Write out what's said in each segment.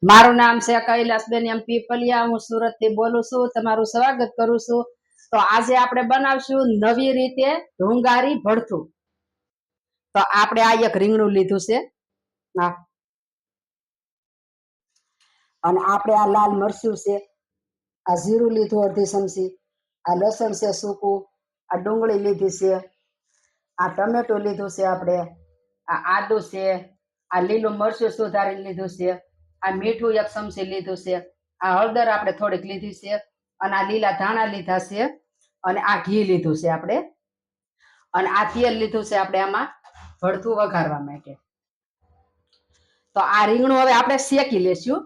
મારું નામ છે કૈલાસબેન એમ પીપલિયા. હું સુરત થી બોલું છું. તમારું સ્વાગત કરું છું. તો આજે આપણે બનાવશું નવી રીતે ઢુંગારી ભરથું. તો આપણે આ એક રીંગણું લીધું છે અને આપણે આ લાલ મરચું છે, આ જીરું લીધું અડધી ચમચી, આ લસણ છે સૂકું, આ ડુંગળી લીધી છે, આ ટમેટું લીધું છે, આપણે આ આદુ છે, આ લીલું મરચું સુધારી લીધું છે, આ મીઠું એક ચમચી લીધું છે, આ હળદર આપણે થોડીક લીધી છે, અને આ લીલા ધાણા લીધા છે, અને આ ઘી લીધું છે આપણે, અને આ તેલ લીધું છે આપણે આમાં ભરથું વઘારવા માટે. તો આ રીંગણું હવે આપણે શેકી લેશું.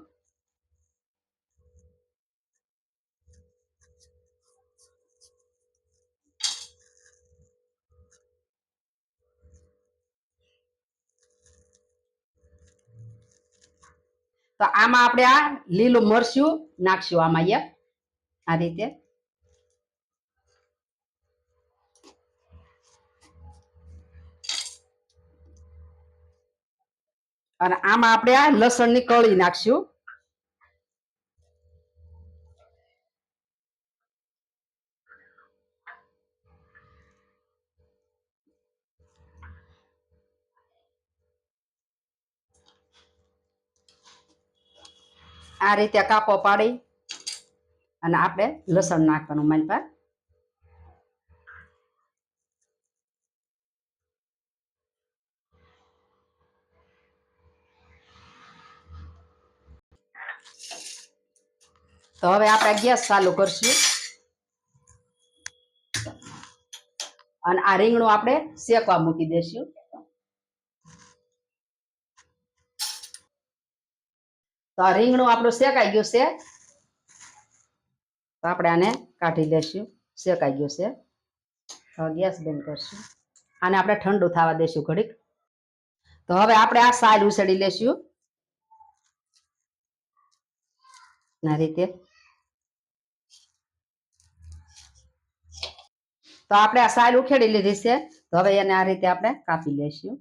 તો આમાં આપણે આ લીલું મરચું નાખશું આમાં એક આ રીતે, અને આમાં આપણે આ લસણની કળી નાખશું. આ રીતે કાપો પાડી અને આપણે લસણ નાખવાનું મારી પર. તો હવે આપણે ગેસ ચાલુ કરશું અને આ રીંગણું આપણે શેકવા મૂકી દેશું. તો આ રીંગણું આપણું શેકાઈ ગયું છે. તો આપણે આને કાઢી લેશું. શેકાઈ ગયું છે. તો ગેસ બંધ કરશું. આને આપણે ઠંડુ થવા દેશું ઘડીક. તો હવે આપણે આ સાલ ઉસળી લેશું આ રીતે. તો આપણે આ સાલ ઉખેડી લીધી છે. તો હવે એને આ રીતે આપણે કાપી લેશું.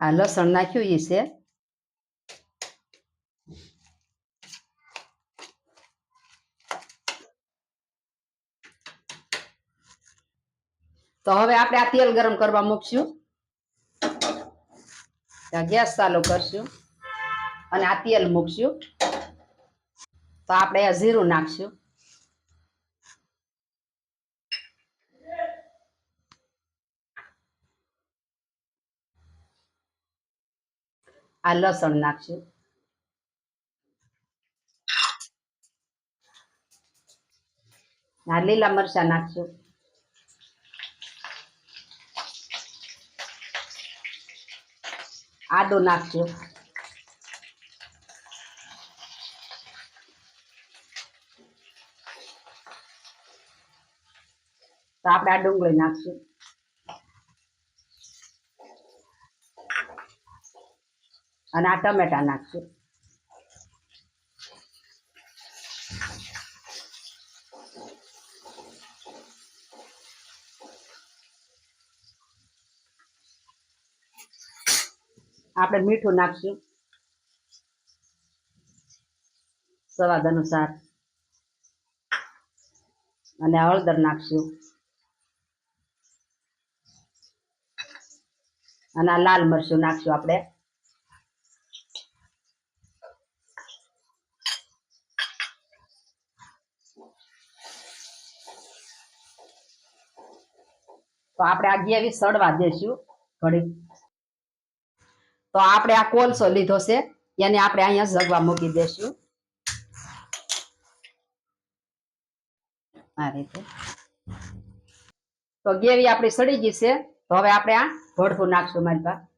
આ લસણ નાખ્યું એ છે. તો હવે આપણે આ તેલ ગરમ કરવા મૂકશું. ગેસ ચાલુ કરશું અને આ તેલ મૂકશું. તો આપણે આ જીરું નાખશું. આ લસણ નાખશું. આ લીલા મરચાં નાખશું. આદુ નાખશું. તો આપણે આ ડુંગળી નાખશું. અને આ ટમેટા નાખશું. આપણે મીઠું નાખશું સ્વાદ અનુસાર, અને હળદર નાખશું, અને આ લાલ મરચું નાખશું આપણે. તો આપણે આ ગ્રેવી સડવા દેશું ઘડી. તો આપણે આ કોલસો લીધો છે એને આપણે અહીંયા જગવા મૂકી દેશું આ રીતે. તો ગ્રેવી આપણી સડી ગઈ છે. તો હવે આપણે આ ભરથું નાખશું મારી પાસે.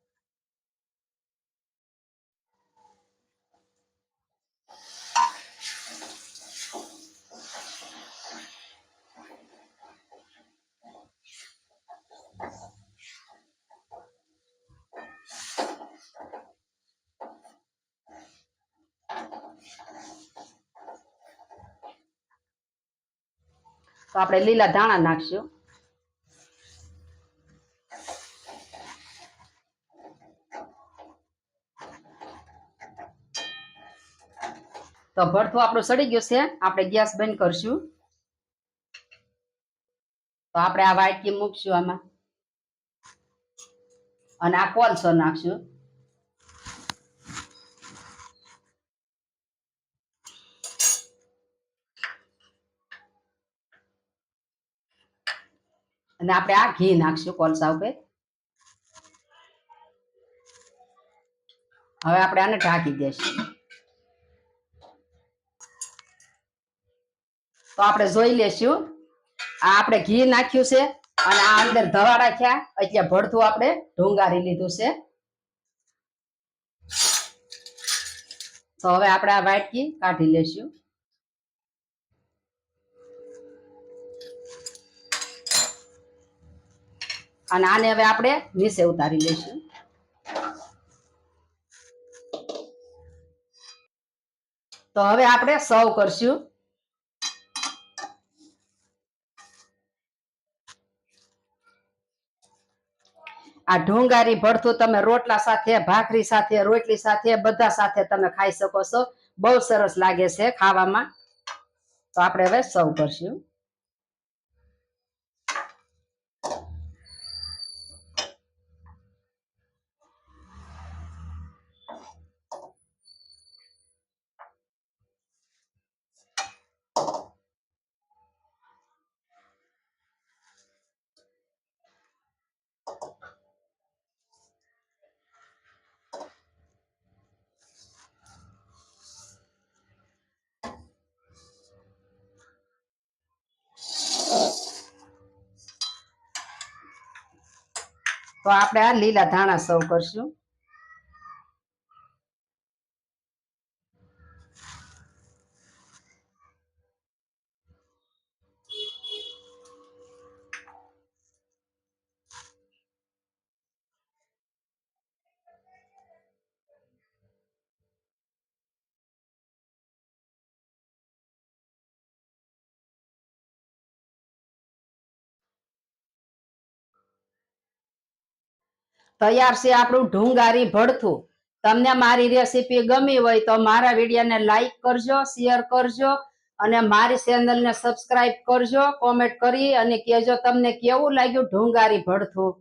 તો આપણે લીલા ધાણા નાખશું. તો ભરથું આપણું સડી ગયું છે, આપણે ગેસ બંધ કરશું. તો આપણે આ વાટકી મૂકશું આમાં અને આ કોલસો નાખશું. અને આપણે આ ઘી નાખશું કોલસા ઉપર. હવે આપણે આને ઢાંકી દઈશું. તો આપણે જોઈ લેશું. આ આપણે ઘી નાખ્યું છે અને આ અંદર ધવાડા થયા એટલે ભરથું આપણે ઢુંગારી લીધું છે. તો હવે આપણે આ વાટકી કાઢી લેશું. અને આને હવે આપણે નીચે ઉતારી લઈશું. તો હવે આપણે સર્વ કરશું. આ ઢુંગારી ભરથું તમે રોટલા સાથે, ભાખરી સાથે, રોટલી સાથે, બધા સાથે તમે ખાઈ શકો છો. બહુ સરસ લાગે છે ખાવામાં. તો આપણે હવે સર્વ કરશું. તો આપણે આ લીલા ધાણા સર્વ કરશું. તૈયાર છે આપણું ઢુંગારી ભરથું. તમને મારી રેસીપી ગમી હોય તો મારા વિડીયોને લાઈક કરજો, શેર કરજો અને મારી ચેનલને સબસ્ક્રાઇબ કરજો. કોમેન્ટ કરી અને કહેજો તમને કેવું લાગ્યું ઢુંગારી ભરથું.